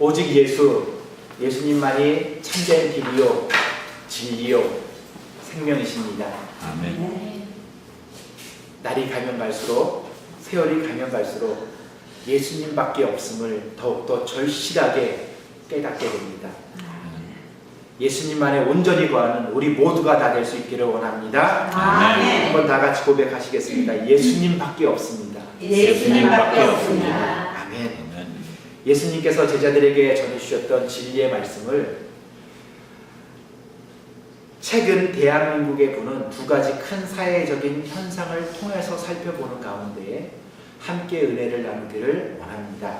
오직 예수님만이 참된 길이요 진리요 생명이십니다. 아멘. 날이 가면 갈수록, 세월이 가면 갈수록 예수님밖에 없음을 더욱더 절실하게 깨닫게 됩니다. 예수님만에 온전히 거하는 우리 모두가 다 될 수 있기를 원합니다. 아멘. 한번 다 같이 고백하시겠습니다. 예수님밖에 없습니다. 예수님밖에 없습니다. 아멘. 예수님께서 제자들에게 전해주셨던 진리의 말씀을 최근 대한민국에 부는 두 가지 큰 사회적인 현상을 통해서 살펴보는 가운데에 함께 은혜를 나누기를 원합니다.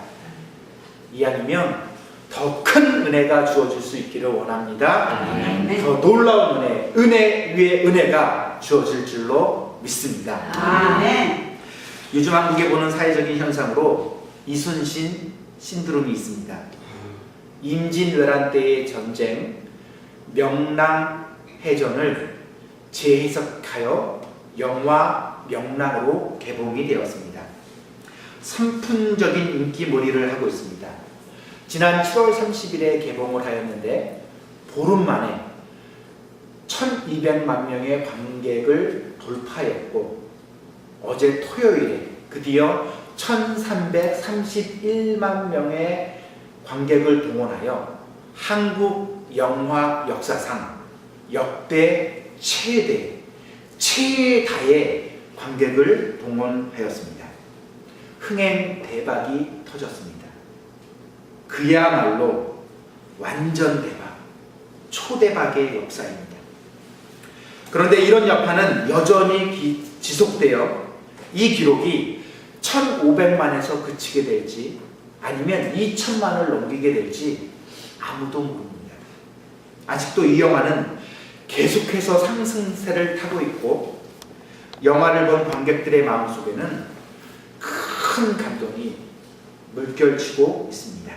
이왕이면 더 큰 은혜가 주어질 수 있기를 원합니다. 아멘. 더 놀라운 은혜 위에 은혜가 주어질 줄로 믿습니다. 아멘. 요즘 한국에 보는 사회적인 현상으로 이순신 신드롬이 있습니다. 임진왜란 때의 전쟁 명랑해전을 재해석하여 영화 명랑으로 개봉이 되었습니다. 선풍적인 인기몰이를 하고 있습니다. 지난 7월 30일에 개봉을 하였는데 보름 만에 1200만 명의 관객을 돌파했고 어제 토요일에 드디어 1331만 명의 관객을 동원하여 한국 영화 역사상 역대 최다의 관객을 동원하였습니다. 흥행 대박이 터졌습니다. 그야말로 완전 대박, 초대박의 역사입니다. 그런데 이런 여파는 여전히 지속되어 이 기록이 1500만에서 그치게 될지 아니면 2000만을 넘기게 될지 아무도 모릅니다. 아직도 이 영화는 계속해서 상승세를 타고 있고 영화를 본 관객들의 마음속에는 큰 감동이 물결치고 있습니다.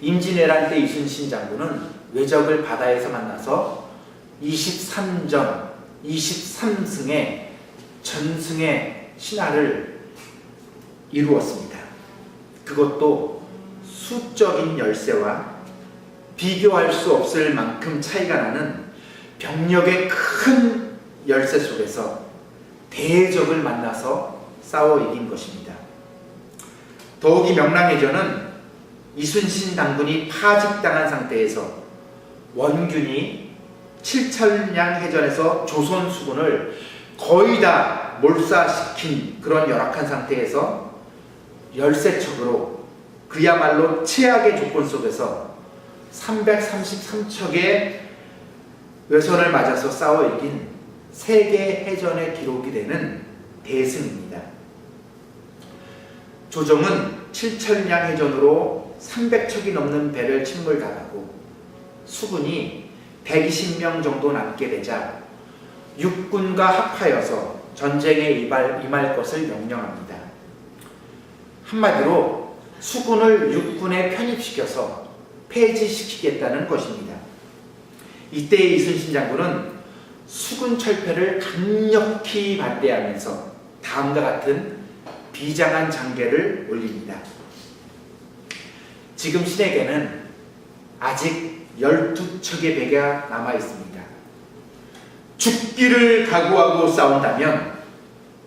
임진왜란 때 이순신 장군은 외적을 바다에서 만나서 23전 23승의 전승의 신화를 이루었습니다. 그것도 수적인 열세와 비교할 수 없을 만큼 차이가 나는 병력의 큰 열세 속에서 대적을 만나서 싸워 이긴 것입니다. 더욱이 명랑해전은 이순신 장군이 파직당한 상태에서 원균이 칠천량 해전에서 조선 수군을 거의 다 몰사시킨 그런 열악한 상태에서 열세척으로 그야말로 최악의 조건 속에서 333척의 외선을 맞아서 싸워 이긴 세계 해전의 기록이 되는 대승입니다. 조정은 칠천량 해전으로 300척이 넘는 배를 침몰당하고 수군이 120명 정도 남게 되자 육군과 합하여서 전쟁에 임할 것을 명령합니다. 한마디로 수군을 육군에 편입시켜서 폐지시키겠다는 것입니다. 이때 이순신 장군은 수군 철폐를 강력히 반대하면서 다음과 같은 비장한 장계를 올립니다. 지금 신에게는 아직 12척의 배가 남아 있습니다. 죽기를 각오하고 싸운다면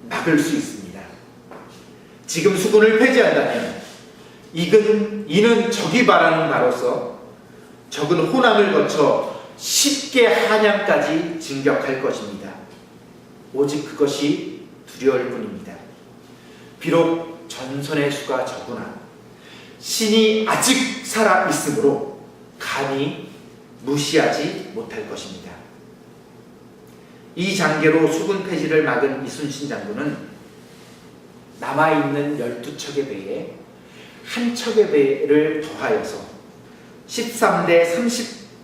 막을 수 있습니다. 지금 수군을 폐지한다면 이는 적이 바라는 바로서 적은 호남을 거쳐 쉽게 한양까지 진격할 것입니다. 오직 그것이 두려울 뿐입니다. 비록 전선의 수가 적으나 신이 아직 살아있으므로 감히 무시하지 못할 것입니다. 이 장계로 수군 폐지를 막은 이순신 장군은 남아있는 12척의 배에 한 척의 배를 더하여서 13대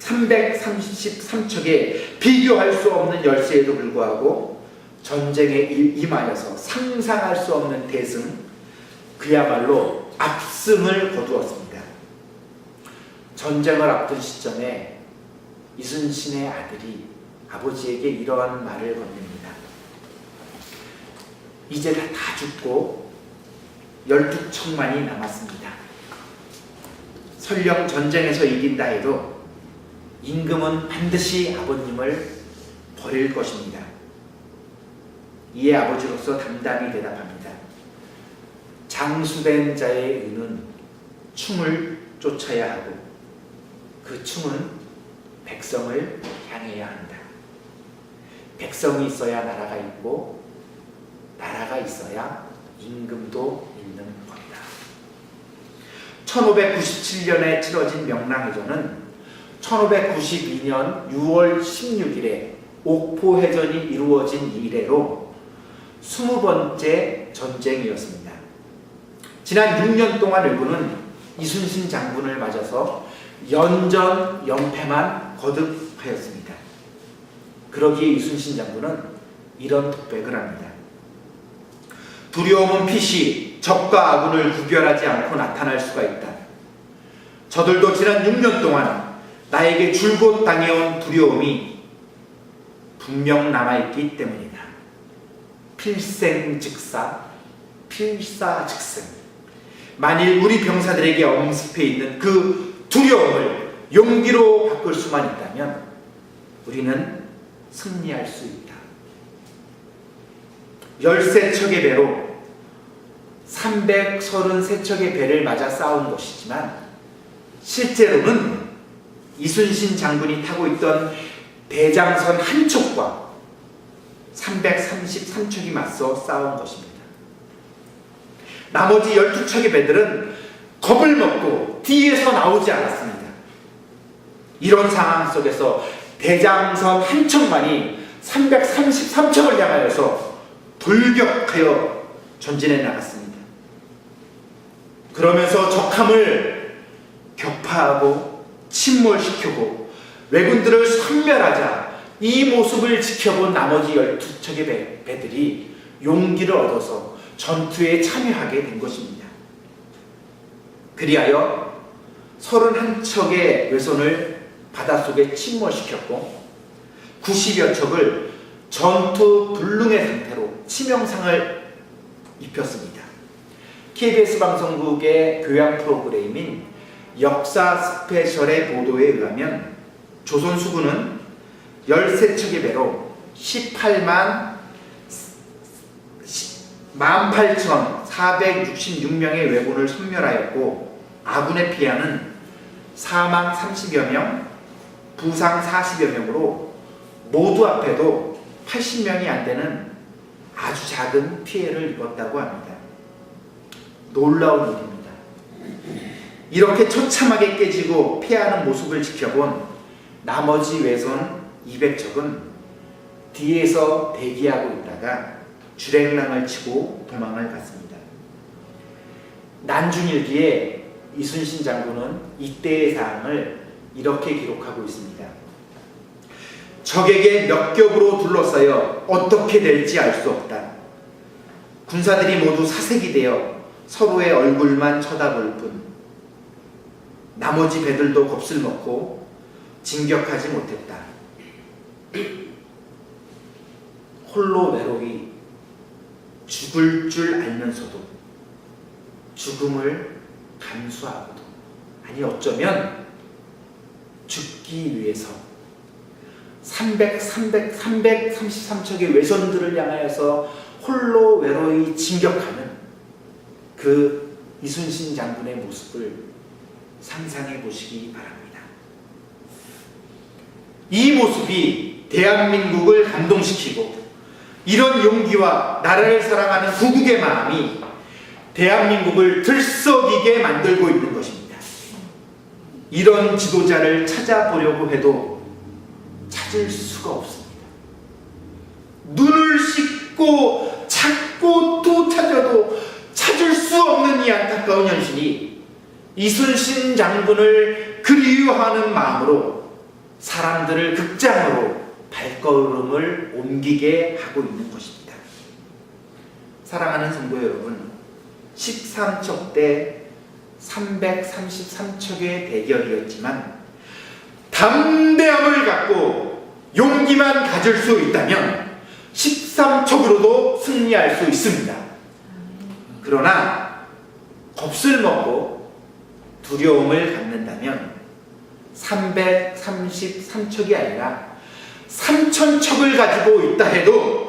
333척의 비교할 수 없는 열세에도 불구하고 전쟁에 임하여서 상상할 수 없는 대승, 그야말로 압승을 거두었습니다. 전쟁을 앞둔 시점에 이순신의 아들이 아버지에게 이러한 말을 건넵니다. 이제 다 죽고 12척만이 남았습니다. 설령 전쟁에서 이긴다 해도 임금은 반드시 아버님을 버릴 것입니다. 이에 아버지로서 담담히 대답합니다. 장수된 자의 의는 충을 쫓아야 하고 그 충은 백성을 향해야 한다. 백성이 있어야 나라가 있고 나라가 있어야 임금도 있는 것이다. 1597년에 치러진 명랑해전은 1592년 6월 16일에 옥포해전이 이루어진 이래로 20번째 전쟁이었습니다. 지난 6년 동안 일본은 이순신 장군을 맞아서 연전 연패만 거듭하였습니다. 그러기에 이순신 장군은 이런 독백을 합니다. 두려움은 필시 적과 아군을 구별하지 않고 나타날 수가 있다. 저들도 지난 6년 동안 나에게 줄곧 당해온 두려움이 분명 남아있기 때문이다. 필생즉사, 필사즉생. 만일 우리 병사들에게 엄습해 있는 그 두려움을 용기로 바꿀 수만 있다면 우리는 승리할 수 있다. 13척의 배로 333척의 배를 맞아 싸운 것이지만 실제로는 이순신 장군이 타고 있던 대장선 한 척과 333척이 맞서 싸운 것입니다. 나머지 12척의 배들은 겁을 먹고 뒤에서 나오지 않았습니다. 이런 상황 속에서 대장선 한 척만이 333척을 향하여서 돌격하여 전진해 나갔습니다. 그러면서 적함을 격파하고 침몰시키고 왜군들을 섬멸하자 이 모습을 지켜본 나머지 12척의 배들이 용기를 얻어서 전투에 참여하게 된 것입니다. 그리하여 31척의 외손을 바닷속에 침몰시켰고 90여 척을 전투 불능의 상태로 치명상을 입혔습니다. KBS 방송국의 교양 프로그램인 역사 스페셜의 보도에 의하면 조선 수군은 13척의 배로 18,466명의 왜군을 섬멸하였고 아군의 피해는 사망 30여 명, 부상 40여 명으로 모두 합해도 80명이 안 되는 아주 작은 피해를 입었다고 합니다. 놀라운 일입니다. 이렇게 처참하게 깨지고 피하는 모습을 지켜본 나머지 외손 200척은 뒤에서 대기하고 있다가 주랭랑을 치고 도망을 갔습니다. 난중일기에 이순신 장군은 이때의 사항을 이렇게 기록하고 있습니다. 적에게 몇 겹으로 둘러싸여 어떻게 될지 알 수 없다. 군사들이 모두 사색이 되어 서로의 얼굴만 쳐다볼 뿐 나머지 배들도 겁을 먹고 진격하지 못했다. 홀로 외로이 죽을 줄 알면서도 죽음을 감수하고도 아니 어쩌면 죽기 위해서 333척의 외손들을 향하여서 홀로 외로이 진격하는 그 이순신 장군의 모습을 상상해 보시기 바랍니다. 이 모습이 대한민국을 감동시키고 이런 용기와 나라를 사랑하는 구국의 마음이 대한민국을 들썩이게 만들고 있는 것입니다. 이런 지도자를 찾아보려고 해도 찾을 수가 없습니다. 눈을 씻고 찾고 또 찾아도 찾을 수 없는 이 안타까운 현실이 이순신 장군을 그리워하는 마음으로 사람들을 극장으로 발걸음을 옮기게 하고 있는 것입니다. 사랑하는 성도 여러분, 13척 대 333척의 대결이었지만 담대함을 갖고 용기만 가질 수 있다면 13척으로도 승리할 수 있습니다. 그러나 겁을 먹고 두려움을 갖는다면 333척이 아니라 3,000척을 가지고 있다 해도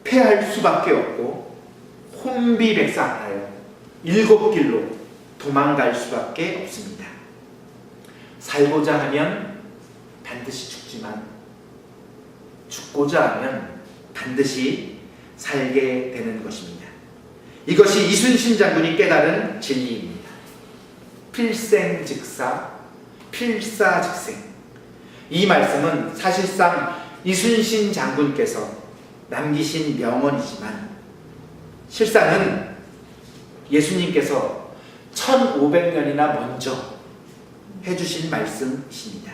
패할 수밖에 없고 혼비백산하여 7길로 도망갈 수밖에 없습니다. 살고자 하면 반드시 죽지만 죽고자 하면 반드시 살게 되는 것입니다. 이것이 이순신 장군이 깨달은 진리입니다. 필생즉사, 필사즉생. 이 말씀은 사실상 이순신 장군께서 남기신 명언이지만 실상은 예수님께서 1500년이나 먼저 해주신 말씀이십니다.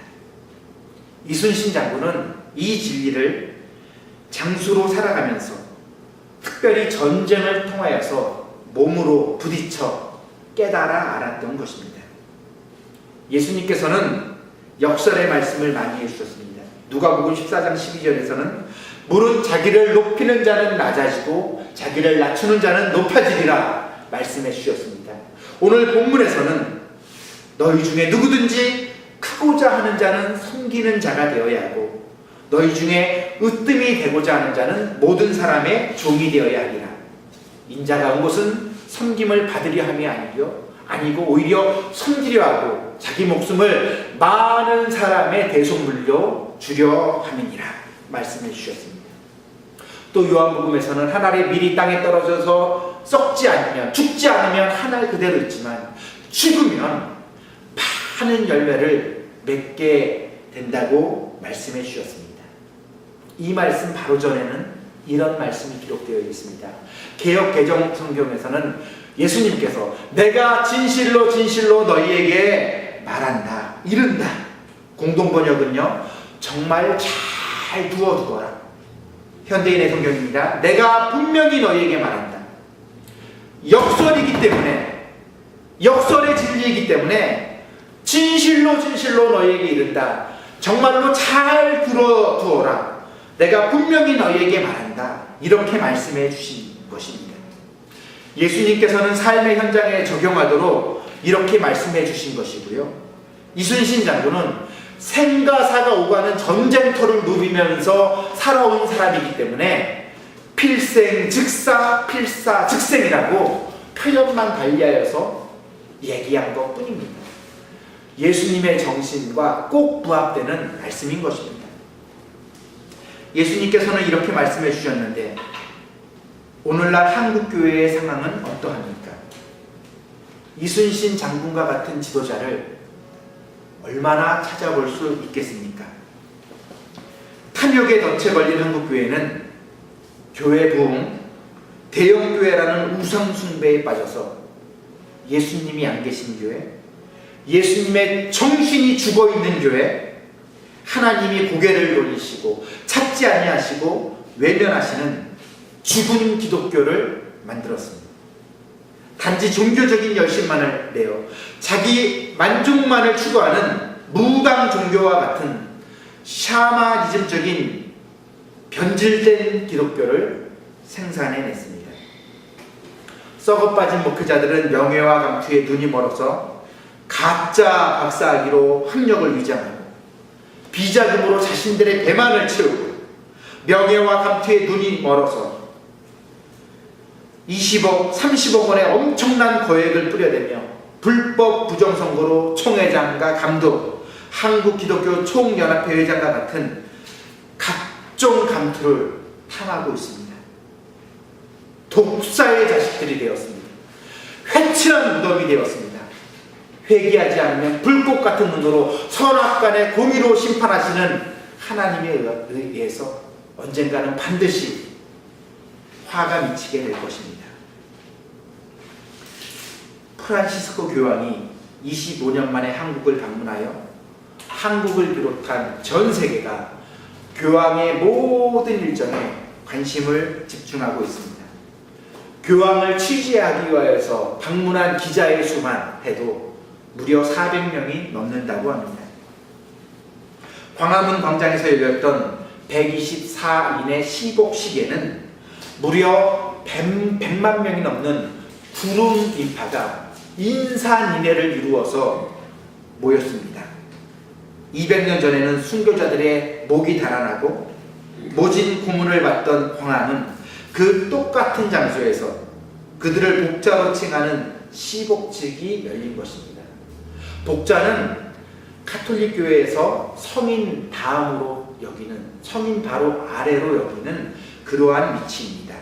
이순신 장군은 이 진리를 장수로 살아가면서 특별히 전쟁을 통하여서 몸으로 부딪혀 깨달아 알았던 것입니다. 예수님께서는 역설의 말씀을 많이 해주셨습니다. 누가복음 14장 12절에서는 무릇 자기를 높이는 자는 낮아지고 자기를 낮추는 자는 높아지리라 말씀해 주셨습니다. 오늘 본문에서는 너희 중에 누구든지 크고자 하는 자는 섬기는 자가 되어야 하고 너희 중에 으뜸이 되고자 하는 자는 모든 사람의 종이 되어야 하리라. 인자가 온 것은 섬김을 받으려 함이 아니고 오히려 섬기려 하고 자기 목숨을 많은 사람의 대속물로 주려 함이니라 말씀해 주셨습니다. 또 요한복음에서는 한 알이 미리 땅에 떨어져서 썩지 않으면 죽지 않으면 한 알 그대로 있지만 죽으면 많은 열매를 맺게 된다고 말씀해 주셨습니다. 이 말씀 바로 전에는 이런 말씀이 기록되어 있습니다. 개역 개정 성경에서는 예수님께서 내가 진실로 진실로 너희에게 말한다, 이른다. 공동 번역은요, 정말 잘 두어두거라. 현대인의 성경입니다. 내가 분명히 너희에게 말한다. 역설이기 때문에, 역설의 진리이기 때문에 진실로 진실로 너희에게 이른다. 정말로 잘 들어두어라. 내가 분명히 너희에게 말한다. 이렇게 말씀해 주신 것입니다. 예수님께서는 삶의 현장에 적용하도록 이렇게 말씀해 주신 것이고요. 이순신 장군은 생과 사가 오가는 전쟁터를 누비면서 살아온 사람이기 때문에 필생즉사, 필사즉생이라고 표현만 달리하여서 얘기한 것뿐입니다. 예수님의 정신과 꼭 부합되는 말씀인 것입니다. 예수님께서는 이렇게 말씀해 주셨는데 오늘날 한국교회의 상황은 어떠합니까? 이순신 장군과 같은 지도자를 얼마나 찾아볼 수 있겠습니까? 탐욕에 덫에 걸린 한국교회는 교회 부흥, 대형교회라는 우상숭배에 빠져서 예수님이 안 계신 교회, 예수님의 정신이 죽어있는 교회, 하나님이 고개를 돌리시고 찾지 아니하시고 외면하시는 죽은 기독교를 만들었습니다. 단지 종교적인 열심만을 내어 자기 만족만을 추구하는 무당 종교와 같은 샤머니즘적인 변질된 기독교를 생산해냈습니다. 썩어빠진 목회자들은 명예와 감투에 눈이 멀어서 가짜 박사학위로 학력을 위장하고 비자금으로 자신들의 배만을 채우고 명예와 감투에 눈이 멀어서 20억, 30억 원의 엄청난 거액을 뿌려대며 불법 부정선거로 총회장과 감독, 한국기독교 총연합회 회장과 같은 각종 감투를 탐하고 있습니다. 독사의 자식들이 되었습니다. 회칠한 무덤이 되었습니다. 회개하지 않으면 불꽃 같은 눈으로 선악간의 공의로 심판하시는 하나님에 의해서 언젠가는 반드시 화가 미치게 될 것입니다. 프란시스코 교황이 25년 만에 한국을 방문하여 한국을 비롯한 전 세계가 교황의 모든 일정에 관심을 집중하고 있습니다. 교황을 취재하기 위하여서 방문한 기자의 수만 해도 무려 400명이 넘는다고 합니다. 광화문 광장에서 열렸던 124인의 시복식에는 무려 무려 100만 명이 넘는 구름 인파가 인산인해를 이루어서 모였습니다. 200년 전에는 순교자들의 목이 달아나고 모진 고문을 받던 광화는 그 똑같은 장소에서 그들을 복자로 칭하는 시복직이 열린 것입니다. 복자는 가톨릭 교회에서 성인 다음으로 여기는, 성인 바로 아래로 여기는 그러한 위치입니다.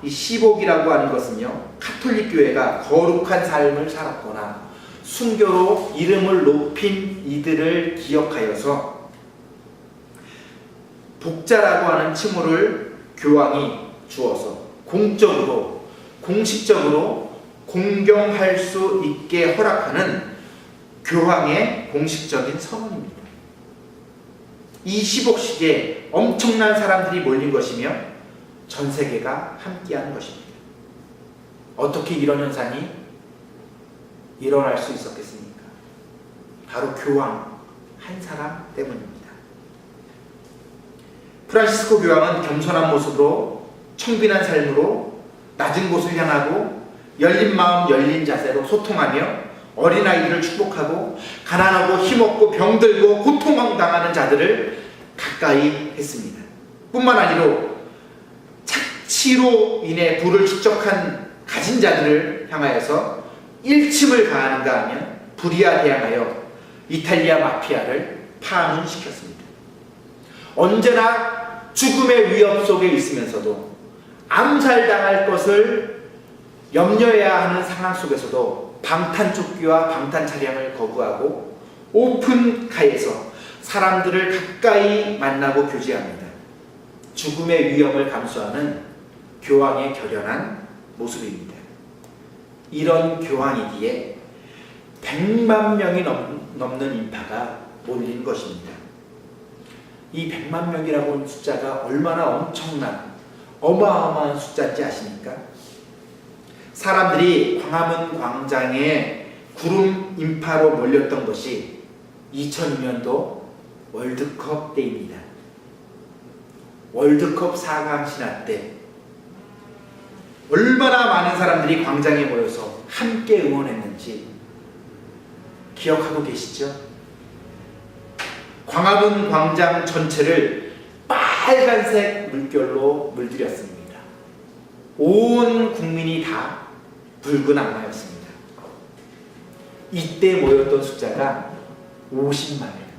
이 시복이라고 하는 것은요, 가톨릭 교회가 거룩한 삶을 살았거나 순교로 이름을 높인 이들을 기억하여서 복자라고 하는 칭호를 교황이 주어서 공적으로, 공식적으로 공경할 수 있게 허락하는 교황의 공식적인 선언입니다. 이 시복식에 엄청난 사람들이 몰린 것이며 전 세계가 함께한 것입니다. 어떻게 이런 현상이 일어날 수 있었겠습니까? 바로 교황 한 사람 때문입니다. 프란시스코 교황은 겸손한 모습으로, 청빈한 삶으로 낮은 곳을 향하고 열린 마음 열린 자세로 소통하며 어린아이들을 축복하고 가난하고 힘없고 병들고 고통당하는 자들을 가까이 했습니다. 뿐만 아니라 착취로 인해 부를 축적한 가진 자들을 향하여서 일침을 가하는가 하면 불의와 대항하여 이탈리아 마피아를 파문시켰습니다. 언제나 죽음의 위협 속에 있으면서도 암살당할 것을 염려해야 하는 상황 속에서도 방탄조끼와 방탄차량을 거부하고 오픈카에서 사람들을 가까이 만나고 교제합니다. 죽음의 위험을 감수하는 교황의 결연한 모습입니다. 이런 교황이기에 100만 명이 넘는 인파가 몰린 것입니다. 이 100만 명이라고 하는 숫자가 얼마나 엄청난 어마어마한 숫자인지 아십니까? 사람들이 광화문 광장에 구름 인파로 몰렸던 것이 2002년도 월드컵 때입니다. 월드컵 4강 신화 때 얼마나 많은 사람들이 광장에 모여서 함께 응원했는지 기억하고 계시죠? 광화문 광장 전체를 빨간색 물결로 물들였습니다. 온 국민이 다 붉은 악마였습니다. 이때 모였던 숫자가 50만 명입니다.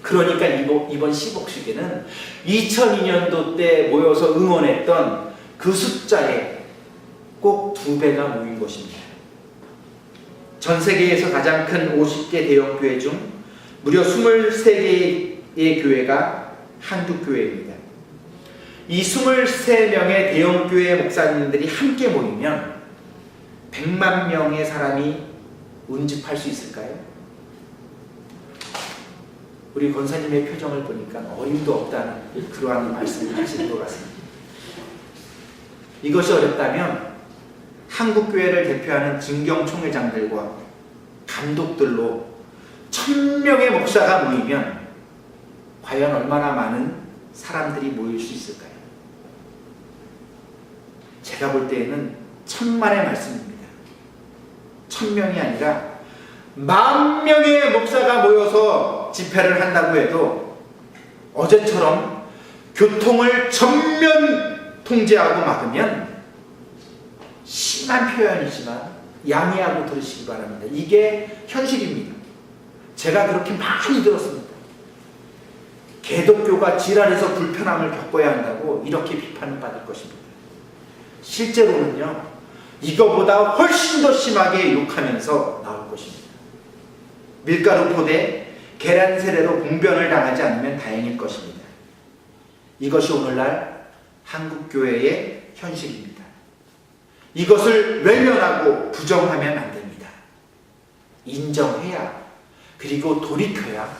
그러니까 이번 시복식에는 2002년도 때 모여서 응원했던 그 숫자에 꼭 2배가 모인 것입니다. 전 세계에서 가장 큰 50개 대형 교회 중 무려 23개의 교회가 한국 교회입니다. 이 23명의 대형 교회 목사님들이 함께 모이면 100만 명의 사람이 운집할 수 있을까요? 우리 권사님의 표정을 보니까 어림도 없다는 그러한 말씀을 하시는 것 같습니다. 이것이 어렵다면 한국교회를 대표하는 진경총회장들과 감독들로 1000명의 목사가 모이면 과연 얼마나 많은 사람들이 모일 수 있을까요? 제가 볼 때에는 1000만의 말씀입니다. 1000명이 아니라 10,000명의 목사가 모여서 집회를 한다고 해도 어제처럼 교통을 전면 통제하고 막으면, 심한 표현이지만 양해하고 들으시기 바랍니다. 이게 현실입니다. 제가 그렇게 많이 들었습니다. 개독교가 질환에서 불편함을 겪어야 한다고 이렇게 비판을 받을 것입니다. 실제로는요, 이거보다 훨씬 더 심하게 욕하면서 나올 것입니다. 밀가루 포대, 계란 세례로 봉변을 당하지 않으면 다행일 것입니다. 이것이 오늘날 한국교회의 현실입니다. 이것을 외면하고 부정하면 안 됩니다. 인정해야, 그리고 돌이켜야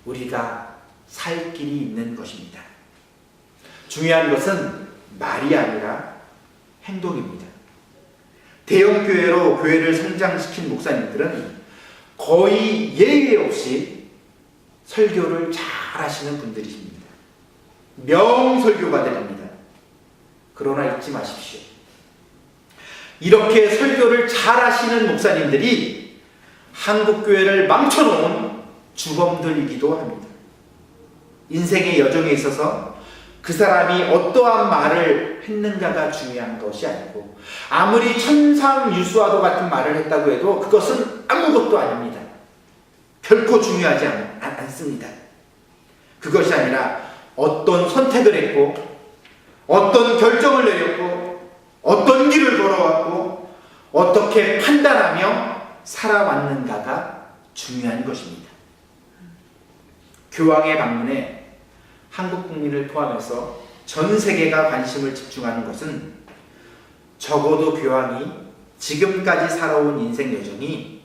우리가 살 길이 있는 것입니다. 중요한 것은 말이 아니라 행동입니다. 대형 교회로 교회를 성장시킨 목사님들은 거의 예외 없이 설교를 잘 하시는 분들이십니다. 명설교가 됩니다. 그러나 잊지 마십시오. 이렇게 설교를 잘하시는 목사님들이 한국교회를 망쳐놓은 주범들이기도 합니다. 인생의 여정에 있어서 그 사람이 어떠한 말을 했는가가 중요한 것이 아니고, 아무리 천상유수와도 같은 말을 했다고 해도 그것은 아무것도 아닙니다. 결코 중요하지 않습니다. 그것이 아니라 어떤 선택을 했고, 어떤 결정을 내렸고, 어떤 길을 걸어왔고, 어떻게 판단하며 살아왔는가가 중요한 것입니다. 교황의 방문에 한국 국민을 포함해서 전 세계가 관심을 집중하는 것은 적어도 교황이 지금까지 살아온 인생 여정이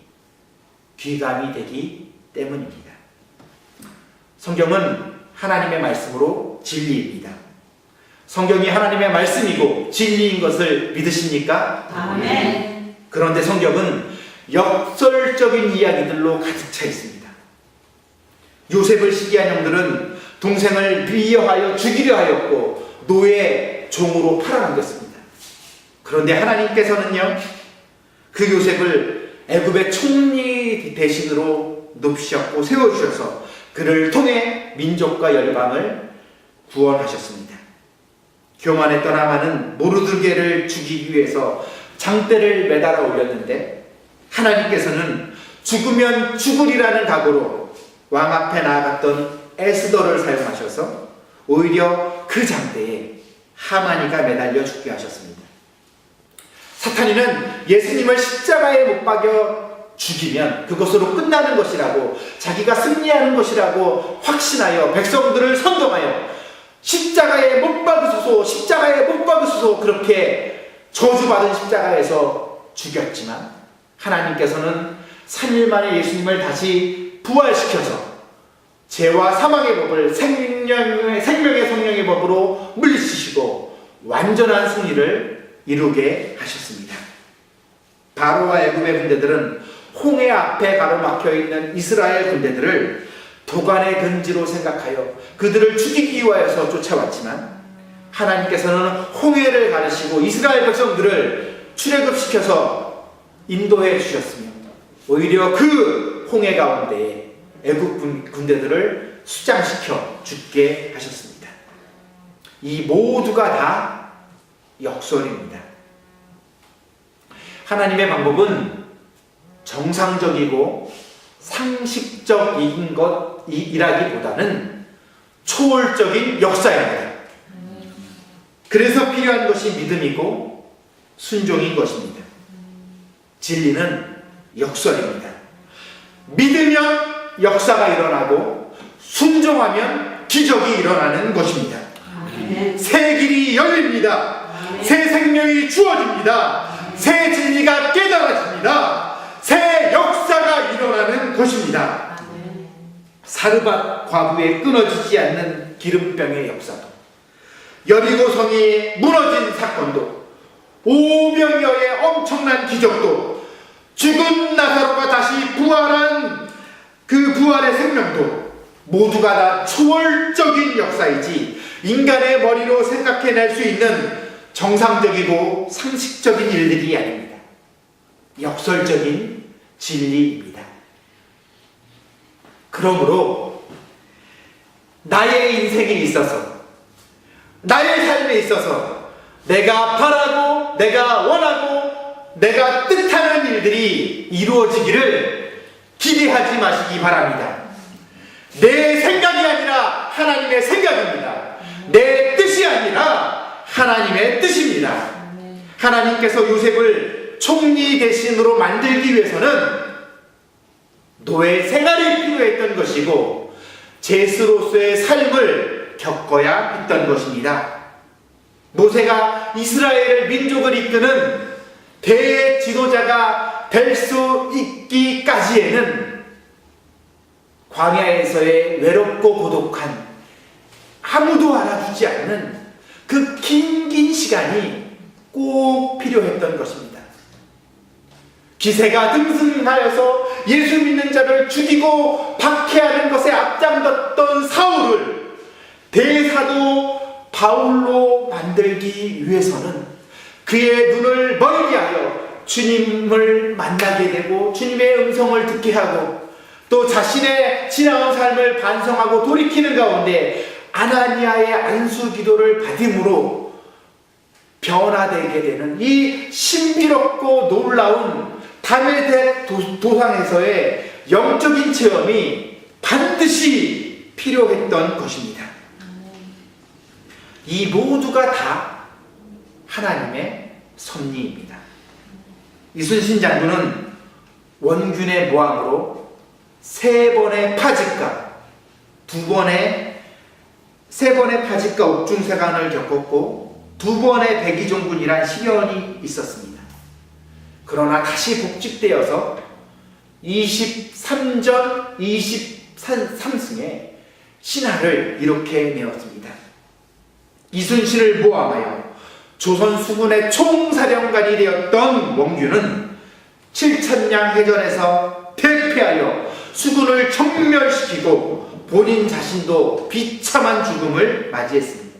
귀감이 되기 때문입니다. 성경은 하나님의 말씀으로 진리입니다. 성경이 하나님의 말씀이고 진리인 것을 믿으십니까? 아멘. 그런데 성경은 역설적인 이야기들로 가득 차 있습니다. 요셉을 시기한 형들은 동생을 미워하여 죽이려 하였고 노예 종으로 팔아넘겼습니다. 그런데 하나님께서는요, 그 요셉을 애굽의 총리 대신으로 높이셨고 세워주셔서 그를 통해 민족과 열방을 구원하셨습니다. 교만했던 하만은 모르드게를 죽이기 위해서 장대를 매달아 올렸는데 하나님께서는 죽으면 죽으리라는 각오로 왕 앞에 나아갔던 에스더를 사용하셔서 오히려 그 장대에 하만이가 매달려 죽게 하셨습니다. 사탄이는 예수님을 십자가에 못 박여 죽이면 그것으로 끝나는 것이라고, 자기가 승리하는 것이라고 확신하여 백성들을 선동하여 십자가에 못 박으소서, 십자가에 못 박으소서, 그렇게 저주받은 십자가에서 죽였지만 하나님께서는 3일 만에 예수님을 다시 부활시켜서 죄와 사망의 법을 생명의 성령의 법으로 물리치시고 완전한 승리를 이루게 하셨습니다. 바로와 애굽의 군대들은 홍해 앞에 가로막혀 있는 이스라엘 군대들을 도간의 근지로 생각하여 그들을 죽이기 위하여서 쫓아왔지만 하나님께서는 홍해를 가르시고 이스라엘 백성들을 출애굽시켜서 인도해 주셨으며 오히려 그 홍해 가운데에 애굽 군대들을 수장시켜 죽게 하셨습니다. 이 모두가 다 역설입니다. 하나님의 방법은 정상적이고 상식적인 것이라기보다는 초월적인 역사입니다. 그래서 필요한 것이 믿음이고 순종인 것입니다. 진리는 역설입니다. 믿으면 역사가 일어나고 순종하면 기적이 일어나는 것입니다. 새 길이 열립니다. 새 생명이 주어집니다. 새 진리가 깨달아집니다. 새 역사가 일어나는 것입니다. 사르밧 과부의 끊어지지 않는 기름병의 역사도, 여리고성이 무너진 사건도, 500여의 엄청난 기적도, 죽은 나사로가 다시 부활한 그 부활의 생명도 모두가 다 초월적인 역사이지 인간의 머리로 생각해낼 수 있는 정상적이고 상식적인 일들이 아닙니다. 역설적인 진리입니다. 그러므로 나의 인생에 있어서, 나의 삶에 있어서 내가 바라고 내가 원하고 내가 뜻하는 일들이 이루어지기를 기대하지 마시기 바랍니다. 내 생각이 아니라 하나님의 생각입니다. 내 뜻이 아니라 하나님의 뜻입니다. 하나님께서 요셉을 총리 대신으로 만들기 위해서는 노예 생활이 필요했던 것이고 제수로서의 삶을 겪어야 했던 것입니다. 모세가 이스라엘 민족을 이끄는 대지도자가 될 수 있기까지에는 광야에서의 외롭고 고독한, 아무도 알아주지 않는 그 긴 시간이 꼭 필요했던 것입니다. 기세가 등승하여서 예수 믿는 자를 죽이고 박해하는 것에 앞장섰던 사울을 대사도 바울로 만들기 위해서는 그의 눈을 멀게 하여 주님을 만나게 되고 주님의 음성을 듣게 하고 또 자신의 지나온 삶을 반성하고 돌이키는 가운데 아나니아의 안수 기도를 받음으로 변화되게 되는 이 신비롭고 놀라운 다메섹 도상에서의 영적인 체험이 반드시 필요했던 것입니다. 이 모두가 다 하나님의 섭리입니다. 이순신 장군은 원균의 모함으로 3번의 파직과 3번의 파직과 옥중세관을 겪었고 2번의 백의종군이란 시련이 있었습니다. 그러나 다시 복직되어서 23전 23승에 신하를 이렇게 내었습니다. 이순신을 모함하여 조선 수군의 총사령관이 되었던 원균은 7천량 해전에서 패패하여 수군을 전멸시키고 본인 자신도 비참한 죽음을 맞이했습니다.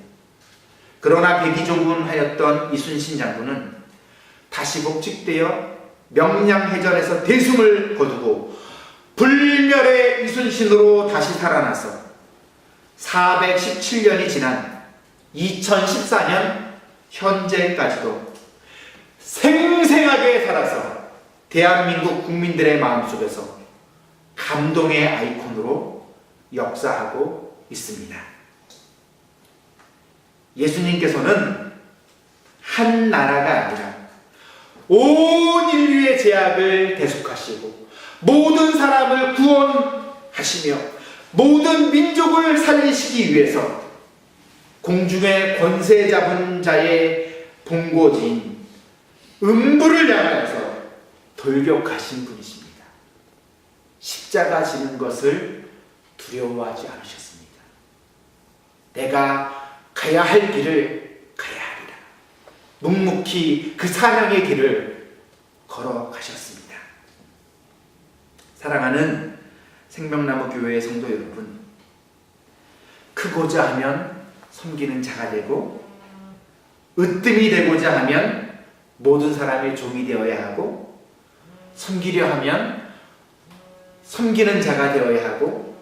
그러나 백의종군하였던 이순신 장군은 다시 복직되어 명량해전에서 대승을 거두고 불멸의 이순신으로 다시 살아나서 417년이 지난 2014년 현재까지도 생생하게 살아서 대한민국 국민들의 마음속에서 감동의 아이콘으로 역사하고 있습니다. 예수님께서는 한 나라가 아니라 온 인류의 죄악을 대속하시고 모든 사람을 구원하시며 모든 민족을 살리시기 위해서 공중의 권세 잡은 자의 본고지인 음부를 향하여서 돌격하신 분이십니다. 십자가 지는 것을 두려워하지 않으셨습니다. 내가 가야 할 길을 가야 하리라. 묵묵히 그 사명의 길을 걸어가셨습니다. 사랑하는 생명나무 교회의 성도 여러분, 크고자 하면 섬기는 자가 되고 으뜸이 되고자 하면 모든 사람의 종이 되어야 하고 섬기려 하면 섬기는 자가 되어야 하고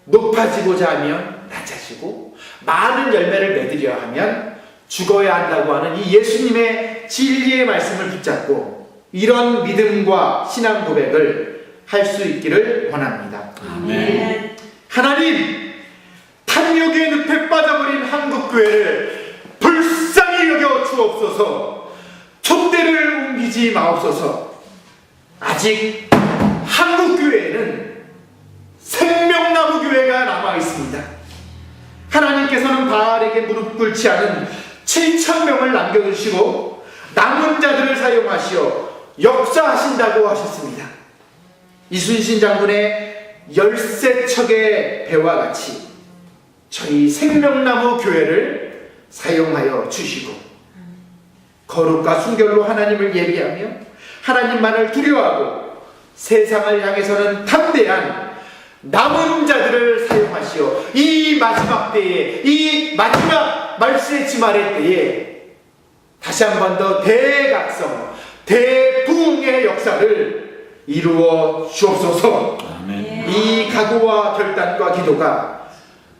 높아지고자 하면 낮아지고 많은 열매를 맺으려 하면 죽어야 한다고 하는 이 예수님의 진리의 말씀을 붙잡고 이런 믿음과 신앙 고백을 할 수 있기를 원합니다. 아멘. 하나님, 탐욕의 늪에 빠져버린 한국교회를 불쌍히 여겨 주옵소서. 촛대를 옮기지 마옵소서. 아직 한국교회에는 생명나무 교회가 남아있습니다. 하나님께서는 바알에게 무릎 꿇지 않은 7,000명을 남겨두시고 남은 자들을 사용하시어 역사하신다고 하셨습니다. 이순신 장군의 13척의 배와 같이 저희 생명나무 교회를 사용하여 주시고 거룩과 순결로 하나님을 예비하며 하나님만을 두려워하고 세상을 향해서는 담대한 남은 자들을 사용하시어 이 마지막 때에, 이 마지막 말세의 주말의 때에 다시 한 번 더 대각성, 대부흥의 역사를 이루어 주옵소서. 아멘. 이 각오와 결단과 기도가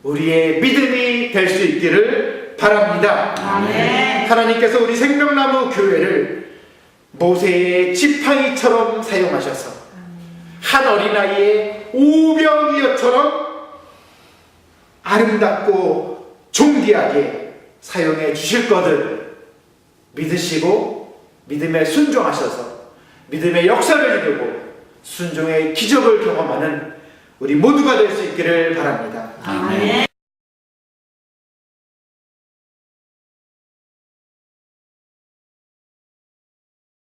우리의 믿음이 될 수 있기를 바랍니다. 아멘. 하나님께서 우리 생명나무 교회를 모세의 지팡이처럼 사용하셔서 한 어린아이의 오병이어처럼 아름답고 존귀하게 사용해 주실 것을 믿으시고 믿음에 순종하셔서 믿음의 역사를 이루고 순종의 기적을 경험하는 우리 모두가 될 수 있기를 바랍니다. 아멘.